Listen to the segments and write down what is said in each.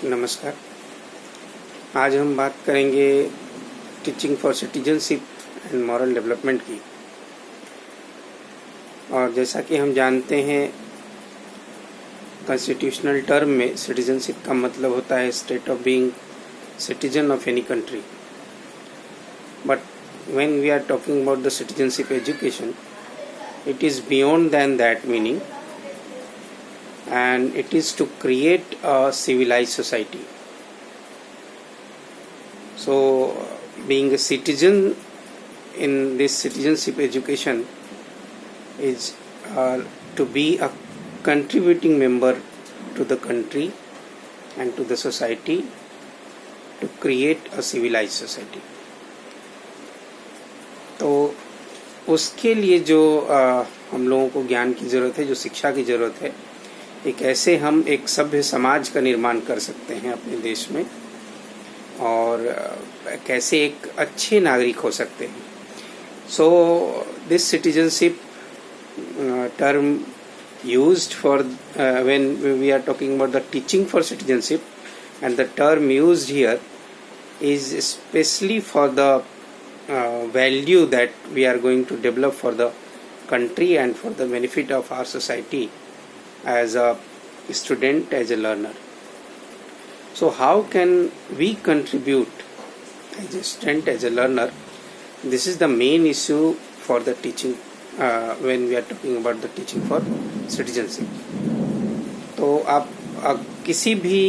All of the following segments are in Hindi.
नमस्कार। आज हम बात करेंगे teaching for citizenship and moral development की। और जैसा कि हम जानते हैं, कॉन्स्टिट्यूशनल टर्म में सिटीजनशिप का मतलब होता है state of being citizen of any country. But when we are talking about the citizenship education, it is beyond than that meaning, and it is to create a civilized society. So being a citizen in this citizenship education is to be a contributing member to the country and to the society to create a civilized society. तो उसके लिए जो हम लोगों को ज्ञान की ज़रूरत है, जो शिक्षा की ज़रूरत है, एक ऐसे हम एक सभ्य समाज का निर्माण कर सकते हैं अपने देश में, और कैसे एक अच्छे नागरिक हो सकते हैं। So this citizenship term used for when we are talking about the teaching for citizenship, and the term used here is especially for the value that we are going to develop for the country and for the benefit of our society as a student, as a learner. So how can we contribute as a student, as a learner? This is the main issue for the teaching when we are talking about the teaching for citizenship. तो आप किसी भी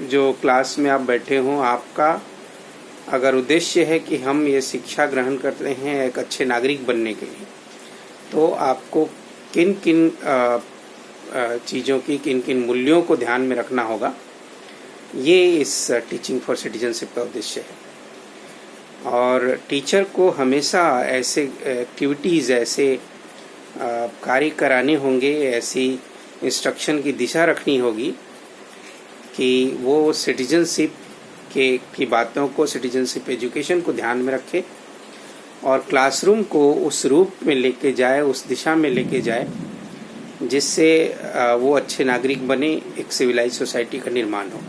जो क्लास में आप बैठे हों, आपका अगर उद्देश्य है कि हम ये शिक्षा ग्रहण करते हैं एक अच्छे नागरिक बनने के लिए, तो आपको किन किन चीज़ों की, किन किन मूल्यों को ध्यान में रखना होगा, ये इस टीचिंग फॉर सिटीजनशिप का उद्देश्य है। और टीचर को हमेशा ऐसे एक्टिविटीज़, ऐसे कार्य कराने होंगे, ऐसी इंस्ट्रक्शन की दिशा रखनी होगी कि वो सिटीजनशिप की बातों को, सिटीजनशिप एजुकेशन को ध्यान में रखे और क्लासरूम को उस रूप में लेके जाए, उस दिशा में लेके जाए जिससे वो अच्छे नागरिक बने, एक सिविलाइज सोसाइटी का निर्माण हो।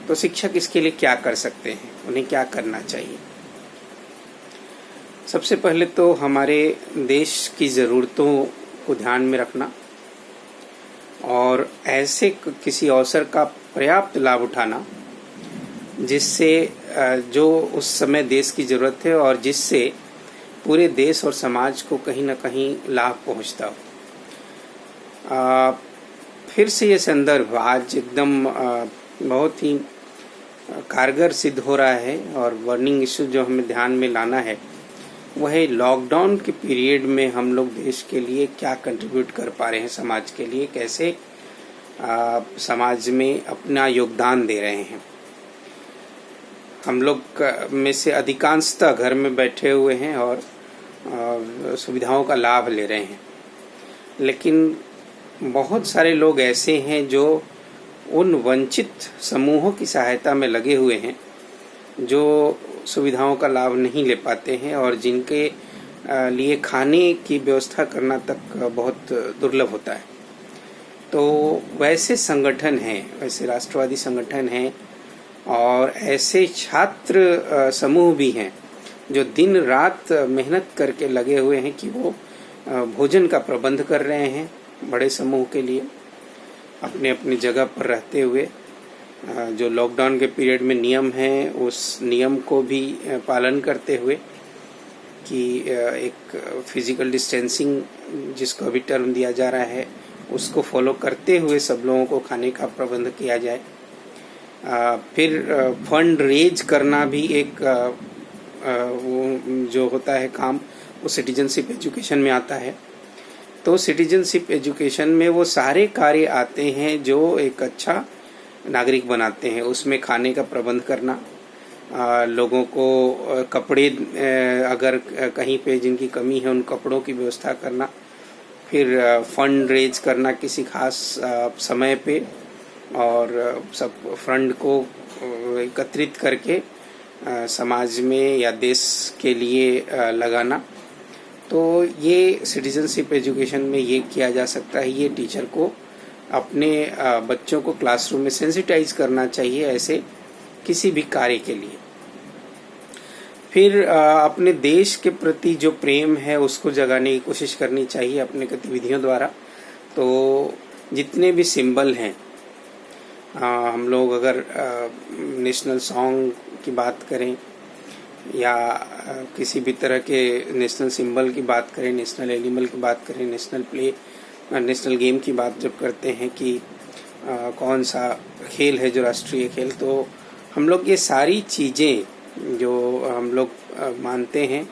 तो शिक्षक इसके लिए क्या कर सकते हैं, उन्हें क्या करना चाहिए? सबसे पहले तो हमारे देश की ज़रूरतों को ध्यान में रखना और ऐसे किसी अवसर का पर्याप्त लाभ उठाना जिससे जो उस समय देश की ज़रूरत है और जिससे पूरे देश और समाज को कहीं ना कहीं लाभ पहुंचता हो। फिर से ये संदर्भ आज एकदम बहुत ही कारगर सिद्ध हो रहा है, और बर्निंग इशू जो हमें ध्यान में लाना है वह है लॉकडाउन के पीरियड में हम लोग देश के लिए क्या कंट्रीब्यूट कर पा रहे हैं, समाज के लिए कैसे समाज में अपना योगदान दे रहे हैं। हम लोग में से अधिकांशतः घर में बैठे हुए हैं और सुविधाओं का लाभ ले रहे हैं, लेकिन बहुत सारे लोग ऐसे हैं जो उन वंचित समूहों की सहायता में लगे हुए हैं जो सुविधाओं का लाभ नहीं ले पाते हैं और जिनके लिए खाने की व्यवस्था करना तक बहुत दुर्लभ होता है। तो वैसे संगठन हैं, वैसे राष्ट्रवादी संगठन हैं और ऐसे छात्र समूह भी हैं जो दिन रात मेहनत करके लगे हुए हैं कि वो भोजन का प्रबंध कर रहे हैं बड़े समूह के लिए, अपने अपनी जगह पर रहते हुए। जो लॉकडाउन के पीरियड में नियम हैं उस नियम को भी पालन करते हुए कि एक फिजिकल डिस्टेंसिंग जिसको अभी टर्म दिया जा रहा है उसको फॉलो करते हुए सब लोगों को खाने का प्रबंध किया जाए। फिर फंड रेज करना भी एक वो जो होता है काम, वो सिटीजनशिप एजुकेशन में आता है। तो सिटीजनशिप एजुकेशन में वो सारे कार्य आते हैं जो एक अच्छा नागरिक बनाते हैं। उसमें खाने का प्रबंध करना, लोगों को कपड़े अगर कहीं पे जिनकी कमी है उन कपड़ों की व्यवस्था करना, फिर फंड रेज करना किसी खास समय पे और सब फंड को एकत्रित करके समाज में या देश के लिए लगाना। तो ये सिटीजनशिप एजुकेशन में ये किया जा सकता है, ये टीचर को अपने बच्चों को क्लासरूम में सेंसिटाइज करना चाहिए ऐसे किसी भी कार्य के लिए। फिर अपने देश के प्रति जो प्रेम है उसको जगाने की कोशिश करनी चाहिए अपने गतिविधियों द्वारा। तो जितने भी सिंबल हैं, हम लोग अगर नेशनल सॉन्ग की बात करें या किसी भी तरह के नेशनल सिंबल की बात करें, नेशनल एनिमल की बात करें, नेशनल गेम की बात जब करते हैं कि कौन सा खेल है जो राष्ट्रीय खेल, तो हम लोग ये सारी चीज़ें जो हम लोग मानते हैं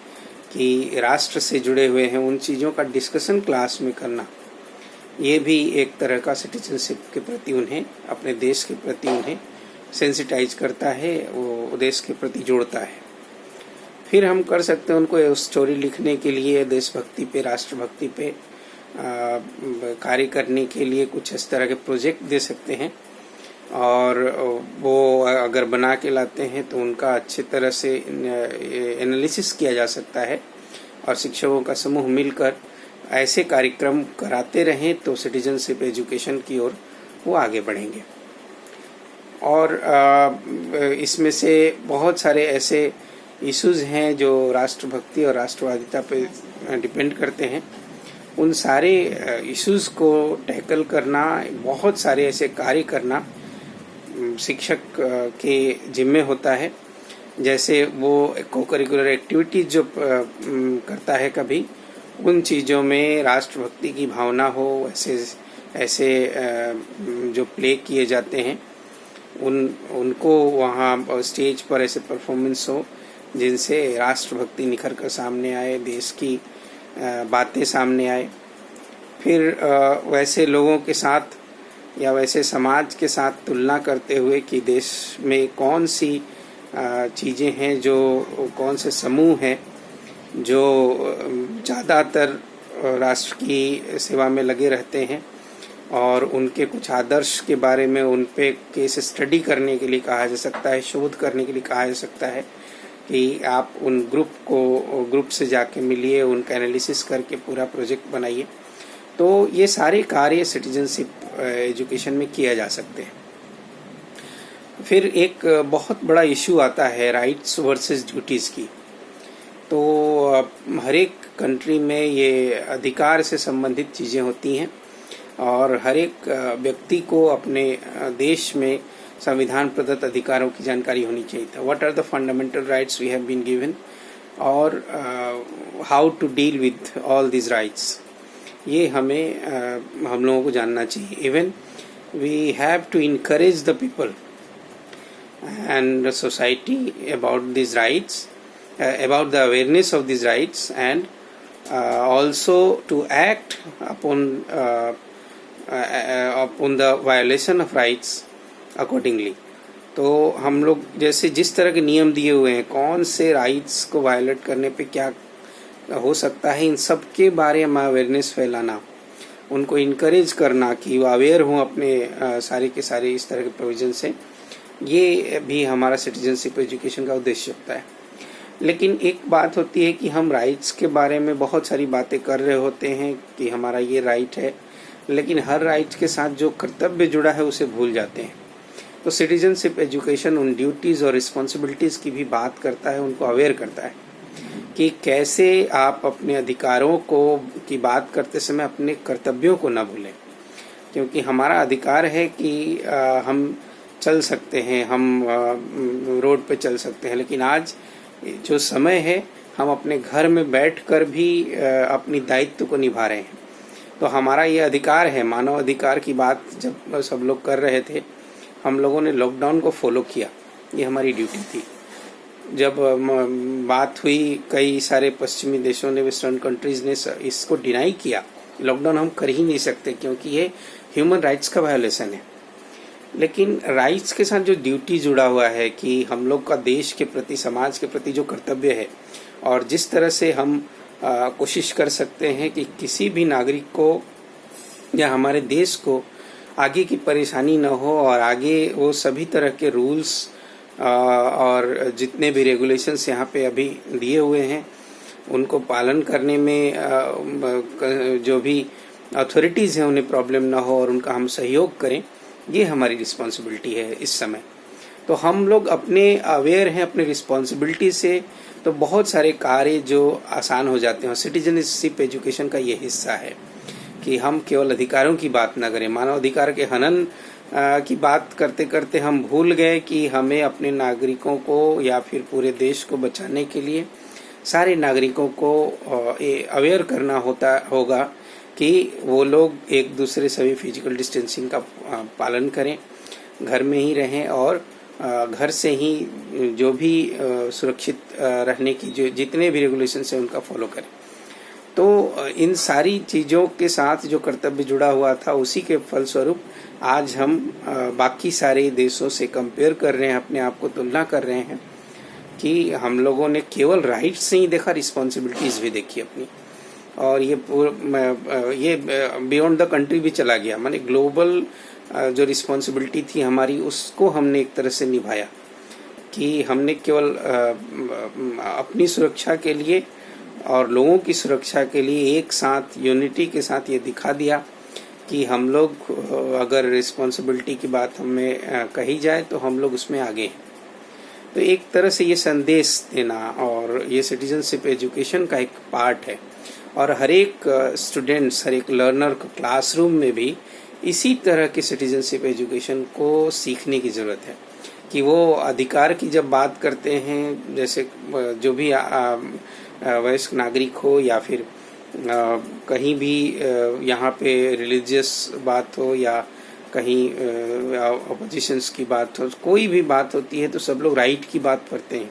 कि राष्ट्र से जुड़े हुए हैं, उन चीज़ों का डिस्कशन क्लास में करना, ये भी एक तरह का सिटीजनशिप के प्रति उन्हें, अपने देश के प्रति उन्हें सेंसिटाइज करता है, वो देश के प्रति जोड़ता है। फिर हम कर सकते हैं उनको स्टोरी लिखने के लिए, देशभक्ति पे, राष्ट्रभक्ति पे कार्य करने के लिए कुछ इस तरह के प्रोजेक्ट दे सकते हैं, और वो अगर बना के लाते हैं तो उनका अच्छी तरह से एनालिसिस किया जा सकता है, और शिक्षकों का समूह मिलकर ऐसे कार्यक्रम कराते रहें तो सिटीजनशिप एजुकेशन की ओर वो आगे बढ़ेंगे। और इसमें से बहुत सारे ऐसे इश्यूज़ हैं जो राष्ट्रभक्ति और राष्ट्रवादिता पे डिपेंड करते हैं। उन सारे इश्यूज़ को टैकल करना, बहुत सारे ऐसे कार्य करना शिक्षक के जिम्मे होता है। जैसे वो को करिकुलर एक्टिविटीज जो करता है, कभी उन चीज़ों में राष्ट्रभक्ति की भावना हो, ऐसे जो प्ले किए जाते हैं उनको वहाँ स्टेज पर ऐसे परफॉर्मेंस हो जिनसे राष्ट्रभक्ति निखर कर सामने आए, देश की बातें सामने आए। फिर वैसे लोगों के साथ या वैसे समाज के साथ तुलना करते हुए कि देश में कौन सी चीज़ें हैं, जो कौन से समूह हैं जो ज़्यादातर राष्ट्र की सेवा में लगे रहते हैं, और उनके कुछ आदर्श के बारे में उन पे केस स्टडी करने के लिए कहा जा सकता है, शोध करने के लिए कहा जा सकता है कि आप उन ग्रुप से जाके मिलिए, उनका एनालिसिस करके पूरा प्रोजेक्ट बनाइए। तो ये सारे कार्य सिटीजनशिप एजुकेशन में किया जा सकते हैं। फिर एक बहुत बड़ा इशू आता है राइट्स वर्सेस ड्यूटीज़ की। तो हर एक कंट्री में ये अधिकार से संबंधित चीज़ें होती हैं, और हर एक व्यक्ति को अपने देश में संविधान प्रदत्त अधिकारों की जानकारी होनी चाहिए था। What are the fundamental rights we have been given, और how to deal with all this rights, ये हम लोगों को जानना चाहिए। Even we have to encourage the people and the society about these rights, about the awareness of these rights, and also to act upon the violation of rights accordingly। तो हम लोग जैसे जिस तरह के नियम दिए हुए हैं, कौन से राइट्स को वायलेट करने पे क्या हो सकता है, इन सब के बारे में अवेयरनेस फैलाना, उनको इनकरेज करना कि वो अवेयर हों अपने सारे के सारे इस तरह के प्रोविजन से, ये भी हमारा सिटीजनशिप एजुकेशन का उद्देश्य होता है। लेकिन एक बात होती है कि हम राइट्स के बारे में बहुत सारी बातें कर रहे होते हैं कि हमारा ये राइट है, लेकिन हर राइट के साथ जो कर्तव्य जुड़ा है उसे भूल जाते हैं। तो सिटीजनशिप एजुकेशन उन ड्यूटीज़ और रिस्पॉन्सिबिलिटीज़ की भी बात करता है, उनको अवेयर करता है कि कैसे आप अपने अधिकारों की बात करते समय अपने कर्तव्यों को न भूलें। क्योंकि हमारा अधिकार है कि हम चल सकते हैं, हम रोड पे चल सकते हैं, लेकिन आज जो समय है हम अपने घर में बैठकर भी अपनी दायित्व को निभा रहे हैं। तो हमारा ये अधिकार है। मानव अधिकार की बात जब सब लोग कर रहे थे, हम लोगों ने लॉकडाउन को फॉलो किया, ये हमारी ड्यूटी थी। जब बात हुई, कई सारे पश्चिमी देशों ने, वेस्टर्न कंट्रीज ने इसको डिनाई किया, लॉकडाउन हम कर ही नहीं सकते क्योंकि ये ह्यूमन राइट्स का वायोलेशन है। लेकिन राइट्स के साथ जो ड्यूटी जुड़ा हुआ है कि हम लोग का देश के प्रति, समाज के प्रति जो कर्तव्य है, और जिस तरह से हम कोशिश कर सकते हैं कि किसी भी नागरिक को या हमारे देश को आगे की परेशानी न हो, और आगे वो सभी तरह के रूल्स और जितने भी रेगुलेशंस यहाँ पे अभी दिए हुए हैं उनको पालन करने में जो भी अथॉरिटीज़ हैं उन्हें प्रॉब्लम ना हो और उनका हम सहयोग करें, ये हमारी रिस्पॉन्सिबिलिटी है इस समय। तो हम लोग अपने अवेयर हैं अपने रिस्पॉन्सिबिलिटी से, तो बहुत सारे कार्य जो आसान हो जाते हैं। सिटीजनशिप एजुकेशन का ये हिस्सा है कि हम केवल अधिकारों की बात ना करें। मानव अधिकार के हनन की बात करते करते हम भूल गए कि हमें अपने नागरिकों को या फिर पूरे देश को बचाने के लिए सारे नागरिकों को अवेयर करना होगा कि वो लोग एक दूसरे से भी फिजिकल डिस्टेंसिंग का पालन करें, घर में ही रहें और घर से ही जो भी सुरक्षित रहने की जो जितने भी रेगुलेशंस हैं उनका फॉलो करें। तो इन सारी चीज़ों के साथ जो कर्तव्य जुड़ा हुआ था, उसी के फलस्वरूप आज हम बाकी सारे देशों से कंपेयर कर रहे हैं, अपने आप को तुलना कर रहे हैं कि हम लोगों ने केवल राइट्स से ही देखा, रिस्पॉन्सिबिलिटीज़ भी देखी अपनी, और ये बियॉन्ड द कंट्री भी चला गया। माने ग्लोबल जो रिस्पॉन्सिबिलिटी थी हमारी, उसको हमने एक तरह से निभाया कि हमने केवल अपनी सुरक्षा के लिए और लोगों की सुरक्षा के लिए एक साथ यूनिटी के साथ ये दिखा दिया कि हम लोग, अगर रिस्पॉन्सिबिलिटी की बात हमें कही जाए तो हम लोग उसमें आगे हैं। तो एक तरह से ये संदेश देना और ये सिटीजनशिप एजुकेशन का एक पार्ट है, और हर एक स्टूडेंट्स, हर एक लर्नर को क्लासरूम में भी इसी तरह के सिटीजनशिप एजुकेशन को सीखने की ज़रूरत है कि वो अधिकार की जब बात करते हैं, जैसे जो भी वयस्क नागरिक हो या फिर कहीं भी यहाँ पे रिलीजियस बात हो या कहीं अपोजिशंस की बात हो, कोई भी बात होती है तो सब लोग राइट की बात करते हैं,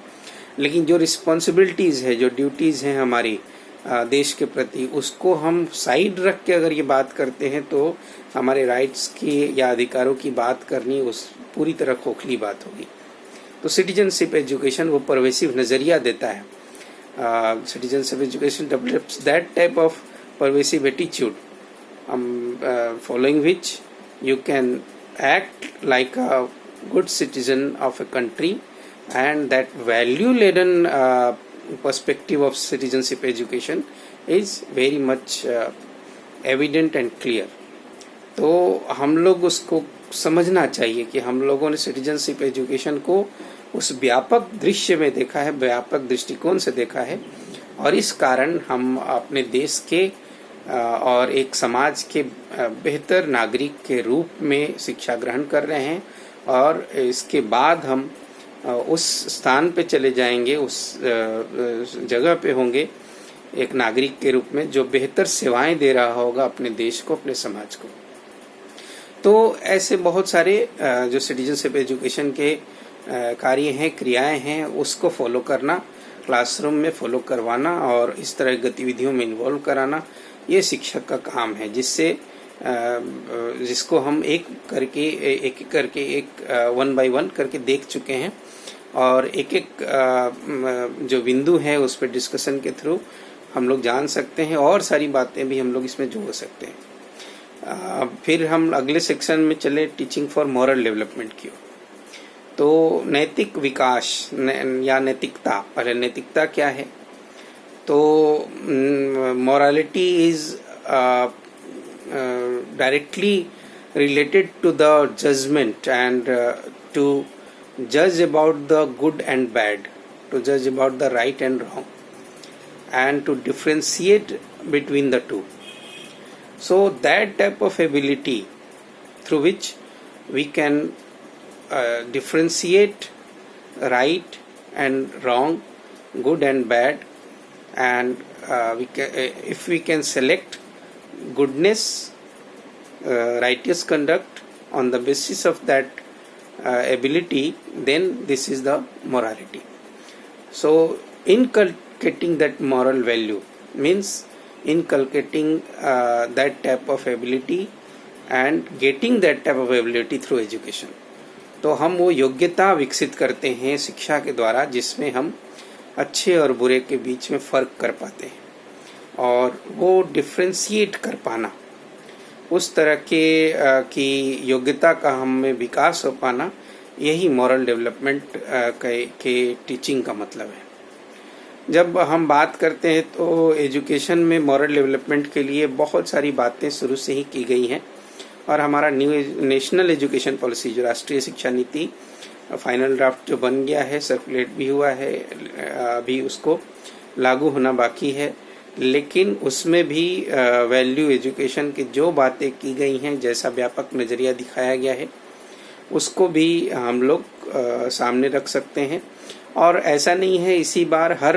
लेकिन जो रिस्पॉन्सिबिलिटीज़ है, जो ड्यूटीज़ हैं हमारी देश के प्रति, उसको हम साइड रख के अगर ये बात करते हैं तो हमारे राइट्स की या अधिकारों की बात करनी उस पूरी तरह खोखली बात होगी। तो सिटीजनशिप एजुकेशन वो परवेसिव नज़रिया देता है। Citizenship education develops that type of pervasive attitude following which you can act like a good citizen of a country, and that value laden perspective of citizenship education is very much evident and clear. तो हम लोग उसको समझना चाहिए कि हम लोगों ने सिटीजनशिप एजुकेशन को उस व्यापक दृश्य में देखा है, व्यापक दृष्टिकोण से देखा है, और इस कारण हम अपने देश के और एक समाज के बेहतर नागरिक के रूप में शिक्षा ग्रहण कर रहे हैं, और इसके बाद हम उस स्थान पे चले जाएंगे, उस जगह पे होंगे एक नागरिक के रूप में जो बेहतर सेवाएं दे रहा होगा अपने देश को, अपने समाज को। तो ऐसे बहुत सारे जो सिटीजनशिप एजुकेशन के कार्य हैं, क्रियाएं हैं, उसको फॉलो करना, क्लासरूम में फॉलो करवाना और इस तरह की गतिविधियों में इन्वॉल्व कराना, ये शिक्षक का काम है, जिसको हम एक वन बाय वन करके देख चुके हैं, और एक जो बिंदु है उस पर डिस्कशन के थ्रू हम लोग जान सकते हैं, और सारी बातें भी हम लोग इसमें जोड़ सकते हैं। फिर हम अगले सेक्शन में चले, टीचिंग फॉर मॉरल डेवलपमेंट की ओर। तो नैतिक विकास या नैतिकता, पहले नैतिकता क्या है? तो morality is directly related to the judgment and to judge about the good and bad, to judge about the right and wrong, and to differentiate between the two. So that type of ability through which we can differentiate right and wrong, good and bad, and if we can select goodness, righteous conduct on the basis of that ability, then this is the morality. So inculcating that moral value means inculcating that type of ability and getting that type of ability through education. तो हम वो योग्यता विकसित करते हैं शिक्षा के द्वारा, जिसमें हम अच्छे और बुरे के बीच में फ़र्क कर पाते हैं, और वो डिफ्रेंशिएट कर पाना, उस तरह की योग्यता का हमें विकास हो पाना, यही मॉरल डेवलपमेंट के टीचिंग का मतलब है। जब हम बात करते हैं तो एजुकेशन में मॉरल डेवलपमेंट के लिए बहुत सारी बातें शुरू से ही की गई हैं और हमारा नेशनल एजुकेशन पॉलिसी जो राष्ट्रीय शिक्षा नीति फाइनल ड्राफ्ट जो बन गया है, सर्कुलेट भी हुआ है, अभी उसको लागू होना बाकी है, लेकिन उसमें भी वैल्यू एजुकेशन की जो बातें की गई हैं, जैसा व्यापक नज़रिया दिखाया गया है, उसको भी हम लोग सामने रख सकते हैं। और ऐसा नहीं है, इसी बार हर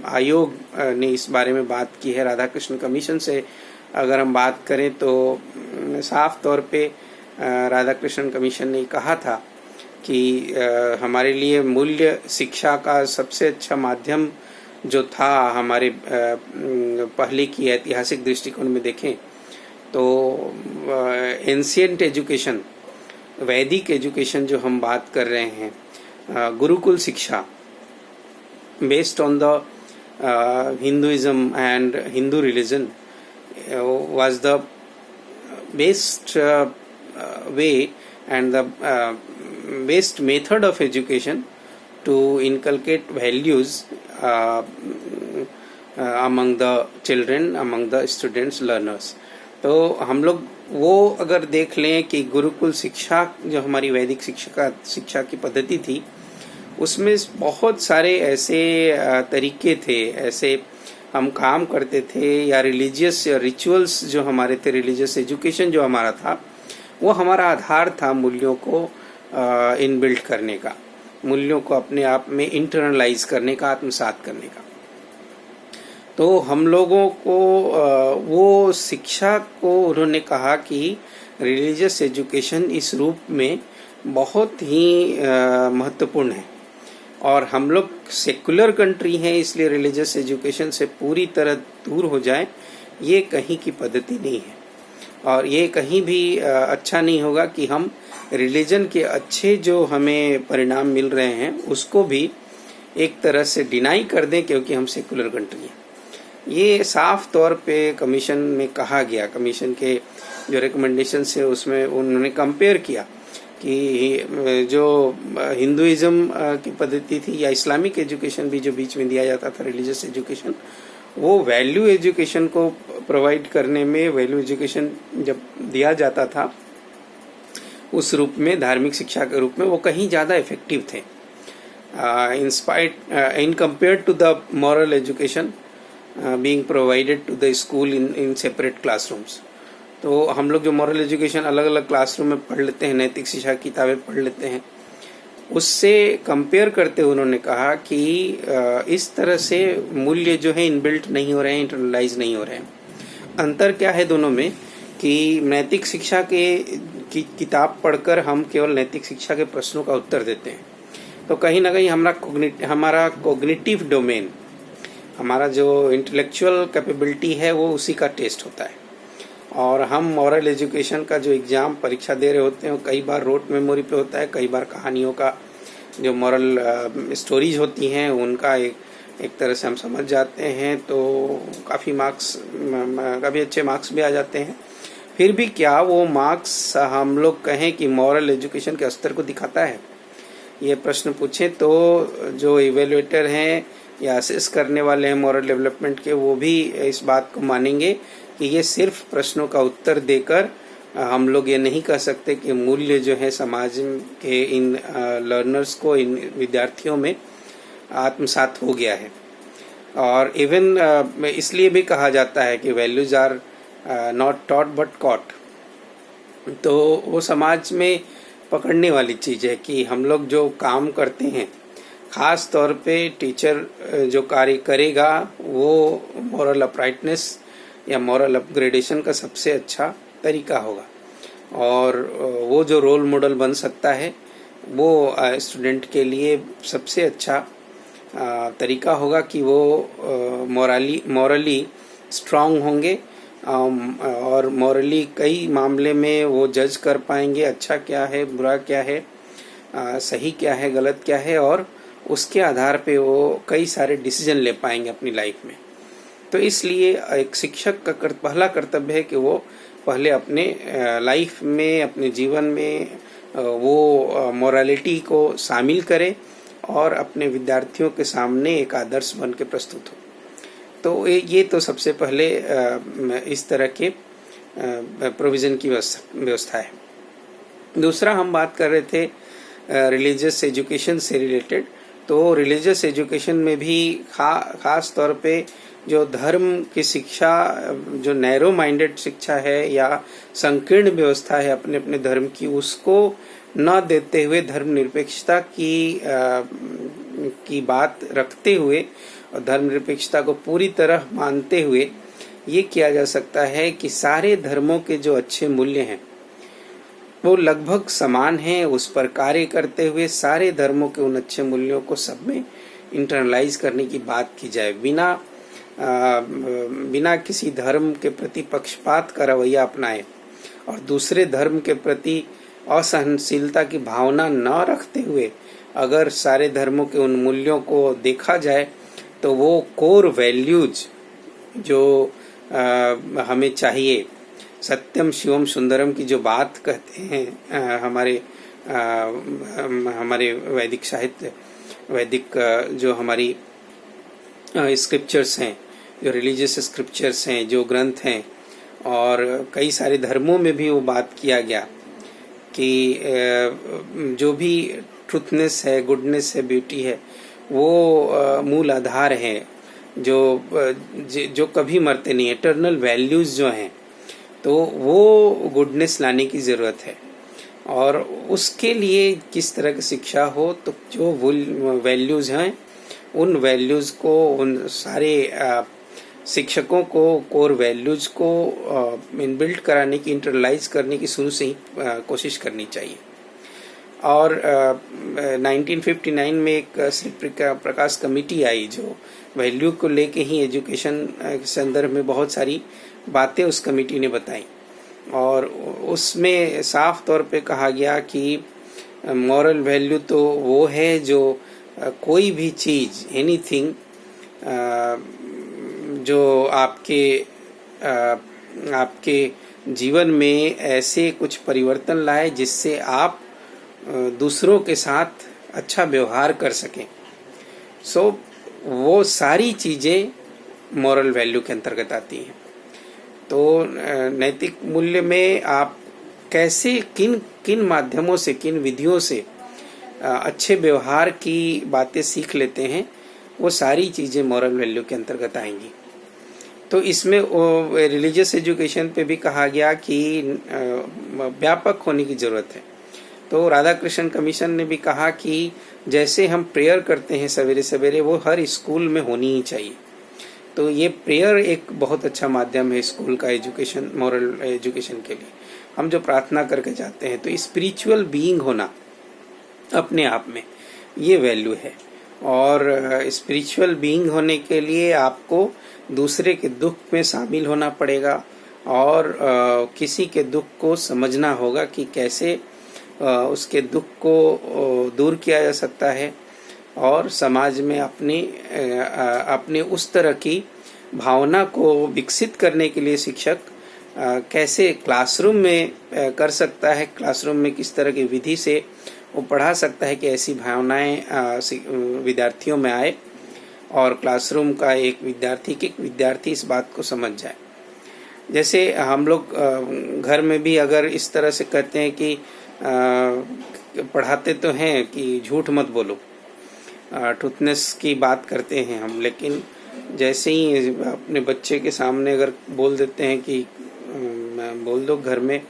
आयोग ने इस बारे में बात की है। राधाकृष्ण कमीशन से अगर हम बात करें तो साफ तौर पे राधाकृष्ण कमीशन ने कहा था कि हमारे लिए मूल्य शिक्षा का सबसे अच्छा माध्यम जो था, हमारे पहले की ऐतिहासिक दृष्टिकोण में देखें तो एंशिएंट एजुकेशन, वैदिक एजुकेशन जो हम बात कर रहे हैं, गुरुकुल शिक्षा based on the Hinduism and Hindu religion was the best way and the best method of education to inculcate values among the children, among the students, learners. तो हम लोग वो अगर देख लें कि गुरुकुल शिक्षा जो हमारी वैदिक शिक्षा की पद्धति थी, उसमें बहुत सारे ऐसे तरीके थे, ऐसे हम काम करते थे, या रिलीजियस रिचुअल्स जो हमारे थे, रिलीजियस एजुकेशन जो हमारा था, वो हमारा आधार था मूल्यों को इनबिल्ट करने का, मूल्यों को अपने आप में इंटरनलाइज करने का, आत्मसात करने का। तो हम लोगों को वो शिक्षा को उन्होंने कहा कि रिलीजियस एजुकेशन इस रूप में बहुत ही महत्वपूर्ण है, और हम लोग सेकुलर कंट्री हैं, इसलिए रिलीजियस एजुकेशन से पूरी तरह दूर हो जाए, ये कहीं की पद्धति नहीं है। और ये कहीं भी अच्छा नहीं होगा कि हम रिलीजन के अच्छे जो हमें परिणाम मिल रहे हैं उसको भी एक तरह से डिनाई कर दें क्योंकि हम सेकुलर कंट्री हैं। ये साफ तौर पे कमीशन में कहा गया, कमीशन के जो रिकमेंडेशन है उसमें उन्होंने कंपेयर किया कि जो हिंदुइज्म की पद्धति थी या इस्लामिक एजुकेशन भी जो बीच में दिया जाता था, रिलीजियस एजुकेशन, वो वैल्यू एजुकेशन को प्रोवाइड करने में, वैल्यू एजुकेशन जब दिया जाता था उस रूप में, धार्मिक शिक्षा के रूप में, वो कहीं ज़्यादा इफेक्टिव थे in compare to the moral education being provided to the school in separate classrooms. तो हम लोग जो मॉरल एजुकेशन अलग अलग क्लासरूम में पढ़ लेते हैं, नैतिक शिक्षा की किताबें पढ़ लेते हैं, उससे कंपेयर करते हुए उन्होंने कहा कि इस तरह से मूल्य जो है इनबिल्ट नहीं हो रहे हैं, इंटरनलाइज नहीं हो रहे हैं। अंतर क्या है दोनों में कि नैतिक शिक्षा की किताब पढ़कर हम केवल नैतिक शिक्षा के प्रश्नों का उत्तर देते हैं, तो कहीं ना कहीं हमारा कोग्निटिव डोमेन, हमारा जो इंटेलेक्चुअल कैपेबिलिटी है वो उसी का टेस्ट होता है। और हम मॉरल एजुकेशन का जो एग्ज़ाम परीक्षा दे रहे होते हैं वो कई बार रोट मेमोरी पे होता है, कई बार कहानियों का जो मॉरल स्टोरीज होती हैं उनका एक तरह से हम समझ जाते हैं, तो काफ़ी अच्छे मार्क्स भी आ जाते हैं। फिर भी क्या वो मार्क्स हम लोग कहें कि मॉरल एजुकेशन के स्तर को दिखाता है? ये प्रश्न पूछें तो जो इवेल्युएटर हैं या असेस करने वाले हैं मॉरल डेवलपमेंट के, वो भी इस बात को मानेंगे कि ये सिर्फ प्रश्नों का उत्तर देकर हम लोग ये नहीं कह सकते कि मूल्य जो है समाज के इन लर्नर्स को, इन विद्यार्थियों में आत्मसात हो गया है। और इवन इसलिए भी कहा जाता है कि values are not taught but caught. तो वो समाज में पकड़ने वाली चीज़ है कि हम लोग जो काम करते हैं, ख़ास तौर पे टीचर जो कार्य करेगा वो मॉरल अपराइटनेस या मॉरल अपग्रेडेशन का सबसे अच्छा तरीका होगा, और वो जो रोल मॉडल बन सकता है वो स्टूडेंट के लिए सबसे अच्छा तरीका होगा कि वो मॉरली स्ट्रांग होंगे, और मॉरली कई मामले में वो जज कर पाएंगे अच्छा क्या है, बुरा क्या है, सही क्या है, गलत क्या है, और उसके आधार पे वो कई सारे डिसीजन ले पाएंगे अपनी लाइफ में। तो इसलिए एक शिक्षक का पहला कर्तव्य है कि वो पहले अपने लाइफ में, अपने जीवन में वो मोरालिटी को शामिल करे, और अपने विद्यार्थियों के सामने एक आदर्श बन के प्रस्तुत हो। तो ये तो सबसे पहले इस तरह के प्रोविज़न की व्यवस्था है। दूसरा हम बात कर रहे थे रिलीजियस एजुकेशन से रिलेटेड। तो रिलीजियस एजुकेशन में भी खास तौर पे जो धर्म की शिक्षा, जो नैरो माइंडेड शिक्षा है या संकीर्ण व्यवस्था है अपने अपने धर्म की, उसको न देते हुए धर्मनिरपेक्षता की बात रखते हुए और धर्मनिरपेक्षता को पूरी तरह मानते हुए ये किया जा सकता है कि सारे धर्मों के जो अच्छे मूल्य हैं वो लगभग समान हैं। उस पर कार्य करते हुए सारे धर्मों के उन अच्छे मूल्यों को सब में इंटरनलाइज करने की बात की जाए, बिना किसी धर्म के प्रति पक्षपात का रवैया अपनाए और दूसरे धर्म के प्रति असहनशीलता की भावना न रखते हुए अगर सारे धर्मों के उन मूल्यों को देखा जाए तो वो कोर वैल्यूज जो हमें चाहिए, सत्यम शिवम सुंदरम की जो बात कहते हैं हमारे वैदिक साहित्य, वैदिक जो हमारी स्क्रिप्चर्स हैं, जो रिलीजियस स्क्रिप्चर्स हैं, जो ग्रंथ हैं, और कई सारे धर्मों में भी वो बात किया गया कि जो भी ट्रुथनेस है, गुडनेस है, ब्यूटी है, वो मूल आधार है जो कभी मरते नहीं, एटर्नल वैल्यूज जो हैं, तो वो गुडनेस लाने की ज़रूरत है। और उसके लिए किस तरह की शिक्षा हो, तो जो वैल्यूज हैं उन वैल्यूज को, उन सारे शिक्षकों को कोर वैल्यूज को इनबिल्ट कराने की, इंटरलाइज करने की शुरू से ही कोशिश करनी चाहिए। और 1959 में एक श्री प्रकाश कमेटी आई जो वैल्यू को लेके ही एजुकेशन के संदर्भ में बहुत सारी बातें उस कमेटी ने बताई, और उसमें साफ तौर पे कहा गया कि मॉरल वैल्यू तो वो है जो कोई भी चीज़, एनीथिंग जो आपके जीवन में ऐसे कुछ परिवर्तन लाए जिससे आप दूसरों के साथ अच्छा व्यवहार कर सकें। वो सारी चीज़ें मॉरल वैल्यू के अंतर्गत आती हैं। तो नैतिक मूल्य में आप कैसे, किन माध्यमों से, किन विधियों से अच्छे व्यवहार की बातें सीख लेते हैं, वो सारी चीज़ें मॉरल वैल्यू के अंतर्गत आएंगी। तो इसमें रिलीजियस एजुकेशन पे भी कहा गया कि व्यापक होने की ज़रूरत है। तो राधा कृष्ण कमीशन ने भी कहा कि जैसे हम प्रेयर करते हैं सवेरे सवेरे, वो हर स्कूल में होनी ही चाहिए। तो ये प्रेयर एक बहुत अच्छा माध्यम है स्कूल का एजुकेशन, मॉरल एजुकेशन के लिए। हम जो प्रार्थना करके जाते हैं, तो स्पिरिचुअल बीइंग होना अपने आप में ये वैल्यू है। और स्पिरिचुअल बीइंग होने के लिए आपको दूसरे के दुख में शामिल होना पड़ेगा और किसी के दुख को समझना होगा कि कैसे उसके दुख को दूर किया जा सकता है, और समाज में अपने उस तरह की भावना को विकसित करने के लिए शिक्षक कैसे क्लासरूम में कर सकता है, क्लासरूम में किस तरह की विधि से वो पढ़ा सकता है कि ऐसी भावनाएं विद्यार्थियों में आए और क्लासरूम का एक विद्यार्थी इस बात को समझ जाए। जैसे हम लोग घर में भी अगर इस तरह से कहते हैं कि पढ़ाते तो हैं कि झूठ मत बोलो, ट्रुथनेस की बात करते हैं हम, लेकिन जैसे ही अपने बच्चे के सामने अगर बोल देते हैं कि बोल दो घर में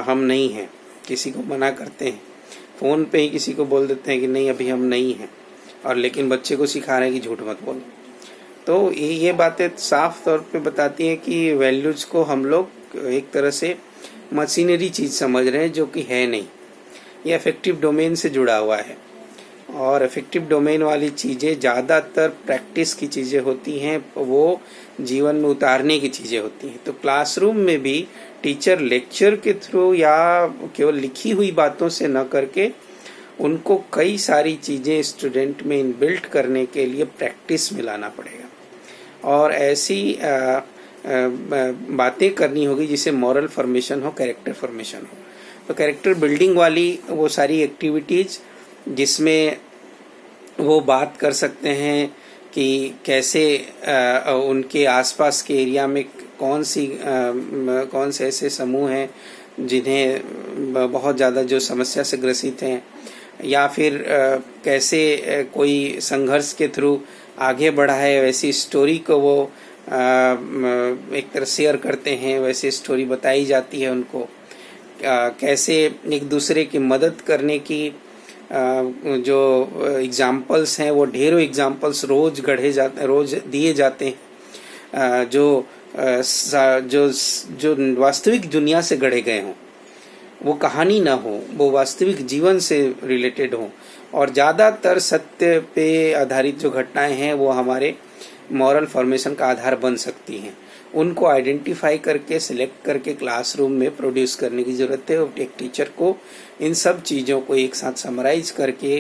हम नहीं हैं, किसी को मना करते हैं, फ़ोन पे ही किसी को बोल देते हैं कि नहीं अभी हम नहीं हैं, और लेकिन बच्चे को सिखा रहे हैं कि झूठ मत बोलो। तो ये बातें साफ तौर पे बताती हैं कि वैल्यूज़ को हम लोग एक तरह से मशीनरी चीज़ समझ रहे हैं, जो कि है नहीं। ये अफेक्टिव डोमेन से जुड़ा हुआ है, और अफेक्टिव डोमेन वाली चीज़ें ज़्यादातर प्रैक्टिस की चीज़ें होती हैं, वो जीवन में उतारने की चीज़ें होती हैं। तो क्लासरूम में भी टीचर लेक्चर के थ्रू या केवल लिखी हुई बातों से न करके उनको कई सारी चीज़ें स्टूडेंट में इनबिल्ट करने के लिए प्रैक्टिस में लाना पड़ेगा, और ऐसी बातें करनी होगी जिसे मॉरल फॉर्मेशन हो, कैरेक्टर फॉर्मेशन हो। तो कैरेक्टर बिल्डिंग वाली वो सारी एक्टिविटीज़ जिसमें वो बात कर सकते हैं कि कैसे उनके आसपास के एरिया में कौन से ऐसे समूह हैं जिन्हें बहुत ज़्यादा जो समस्या से ग्रसित हैं, या फिर कैसे कोई संघर्ष के थ्रू आगे बढ़ा है, वैसी स्टोरी को वो एक तरह शेयर करते हैं, वैसी स्टोरी बताई जाती है उनको। कैसे एक दूसरे की मदद करने की जो एग्जाम्पल्स हैं, वो ढेरों एग्जाम्पल्स रोज दिए जाते हैं, जो वास्तविक दुनिया से गढ़े गए हों, वो कहानी ना हो, वो वास्तविक जीवन से रिलेटेड हो, और ज़्यादातर सत्य पे आधारित जो घटनाएं हैं वो हमारे मॉरल फॉर्मेशन का आधार बन सकती हैं। उनको आइडेंटिफाई करके सिलेक्ट करके क्लासरूम में प्रोड्यूस करने की ज़रूरत है। और एक टीचर को इन सब चीज़ों को एक साथ समराइज करके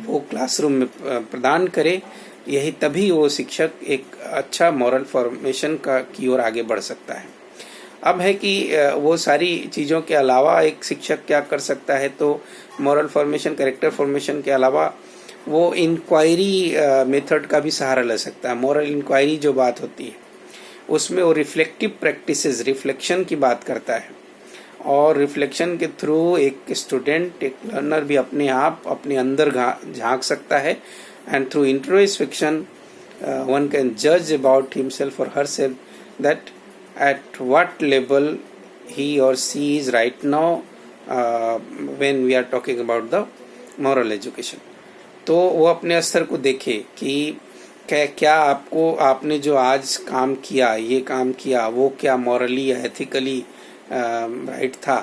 वो क्लासरूम में प्रदान करे, यही तभी वो शिक्षक एक अच्छा मॉरल फॉर्मेशन की ओर आगे बढ़ सकता है। अब है कि वो सारी चीज़ों के अलावा एक शिक्षक क्या कर सकता है, तो मॉरल फॉर्मेशन, कैरेक्टर फॉर्मेशन के अलावा वो इंक्वायरी मेथड का भी सहारा ले सकता है। मॉरल इंक्वायरी जो बात होती है उसमें वो रिफ्लेक्टिव प्रैक्टिसेस, रिफ्लेक्शन की बात करता है, और रिफ्लेक्शन के थ्रू एक स्टूडेंट, एक लर्नर भी अपने आप अपने अंदर झांक सकता है। And through introspection one can जज अबाउट हिमसेल्फ और herself that at what level he or she is right now when we are talking about the moral education। तो वो अपने स्तर को देखे कि क्या आपने जो आज काम किया, ये काम किया, वो क्या मॉरली या एथिकली राइट था।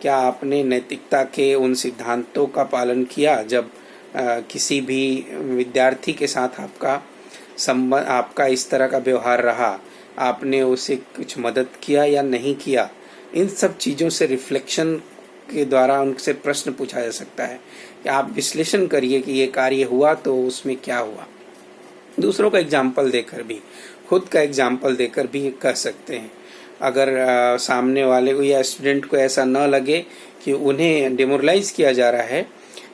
क्या आपने नैतिकता के उन सिद्धांतों का पालन किया जब किसी भी विद्यार्थी के साथ आपका इस तरह का व्यवहार रहा, आपने उसे कुछ मदद किया या नहीं किया। इन सब चीज़ों से रिफ्लेक्शन के द्वारा उनसे प्रश्न पूछा जा सकता है कि आप विश्लेषण करिए कि ये कार्य हुआ तो उसमें क्या हुआ। दूसरों का एग्जाम्पल देकर भी, खुद का एग्जाम्पल देकर भी कह सकते हैं। अगर सामने वाले को या स्टूडेंट को ऐसा न लगे कि उन्हें डिमोरलाइज किया जा रहा है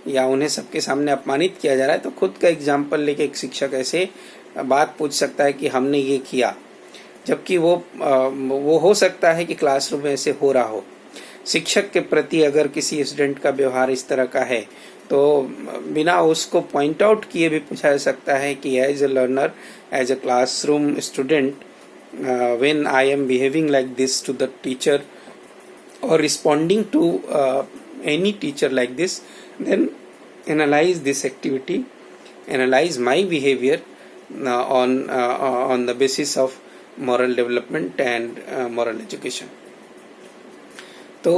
या उन्हें सबके सामने अपमानित किया जा रहा है, तो खुद का एग्जाम्पल लेके एक शिक्षक ऐसे बात पूछ सकता है कि हमने ये किया, जबकि वो हो सकता है कि क्लासरूम में ऐसे हो रहा हो। शिक्षक के प्रति अगर किसी स्टूडेंट का व्यवहार इस तरह का है तो बिना उसको पॉइंट आउट किए भी पूछा जा सकता है कि as a learner, as a classroom student, when I am behaving like this to the teacher और responding to any teacher like this, then analyse this activity, analyse my behaviour on the basis of moral development and moral education। तो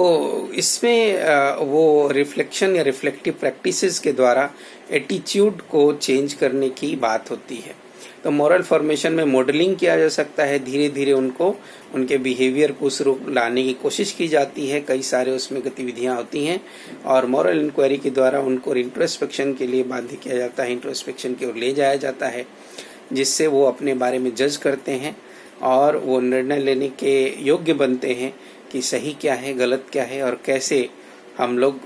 इसमें वो रिफ्लेक्शन या रिफ्लेक्टिव प्रैक्टिसेस के द्वारा एटीट्यूड को चेंज करने की बात होती है। तो मॉरल फॉर्मेशन में मॉडलिंग किया जा सकता है, धीरे धीरे उनके बिहेवियर को उस रूप लाने की कोशिश की जाती है। कई सारे उसमें गतिविधियां होती हैं और मॉरल इंक्वायरी के द्वारा उनको इंट्रोस्पेक्शन के लिए बाध्य किया जाता है, इंट्रोस्पेक्शन की ओर ले जाया जाता है, जिससे वो अपने बारे में जज करते हैं और वो निर्णय लेने के योग्य बनते हैं कि सही क्या है, गलत क्या है, और कैसे हम लोग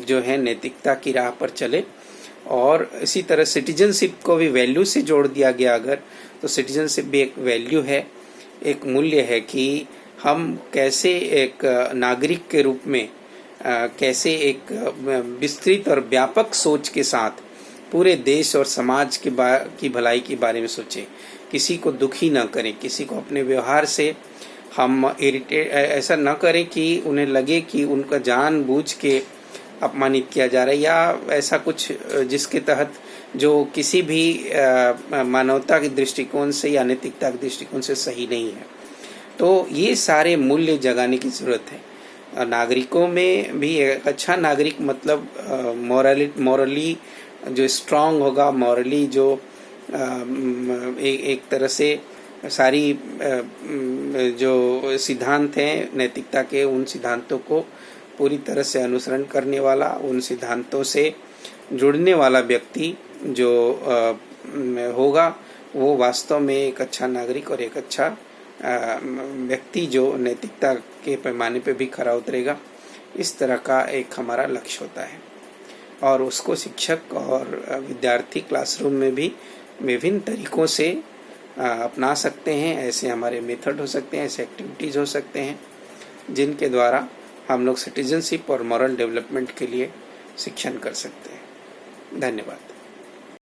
जो है नैतिकता की राह पर चले। और इसी तरह सिटीजनशिप को भी वैल्यू से जोड़ दिया गया अगर, तो सिटीजनशिप भी एक वैल्यू है, एक मूल्य है कि हम कैसे एक नागरिक के रूप में कैसे एक विस्तृत और व्यापक सोच के साथ पूरे देश और समाज की भलाई के बारे में सोचें, किसी को दुखी न करें, किसी को अपने व्यवहार से हम ऐसा न करें कि उन्हें लगे कि उनका जानबूझ के अपमानित किया जा रहा है या ऐसा कुछ जिसके तहत जो किसी भी मानवता के दृष्टिकोण से या नैतिकता के दृष्टिकोण से सही नहीं है। तो ये सारे मूल्य जगाने की जरूरत है। नागरिकों में भी एक अच्छा नागरिक मतलब मॉरली जो स्ट्रांग होगा, मॉरली जो एक तरह से सारी जो सिद्धांत हैं नैतिकता के, उन सिद्धांतों को पूरी तरह से अनुसरण करने वाला, उन सिद्धांतों से जुड़ने वाला व्यक्ति जो होगा वो वास्तव में एक अच्छा नागरिक और एक अच्छा व्यक्ति जो नैतिकता के पैमाने पे भी खरा उतरेगा। इस तरह का एक हमारा लक्ष्य होता है। और उसको शिक्षक और विद्यार्थी क्लासरूम में भी विभिन्न तरीकों से अपना सकते हैं। ऐसे हमारे मेथड हो सकते हैं, ऐसे एक्टिविटीज़ हो सकते हैं जिनके द्वारा हम लोग सिटीजनशिप और मॉरल डेवलपमेंट के लिए शिक्षण कर सकते हैं। धन्यवाद।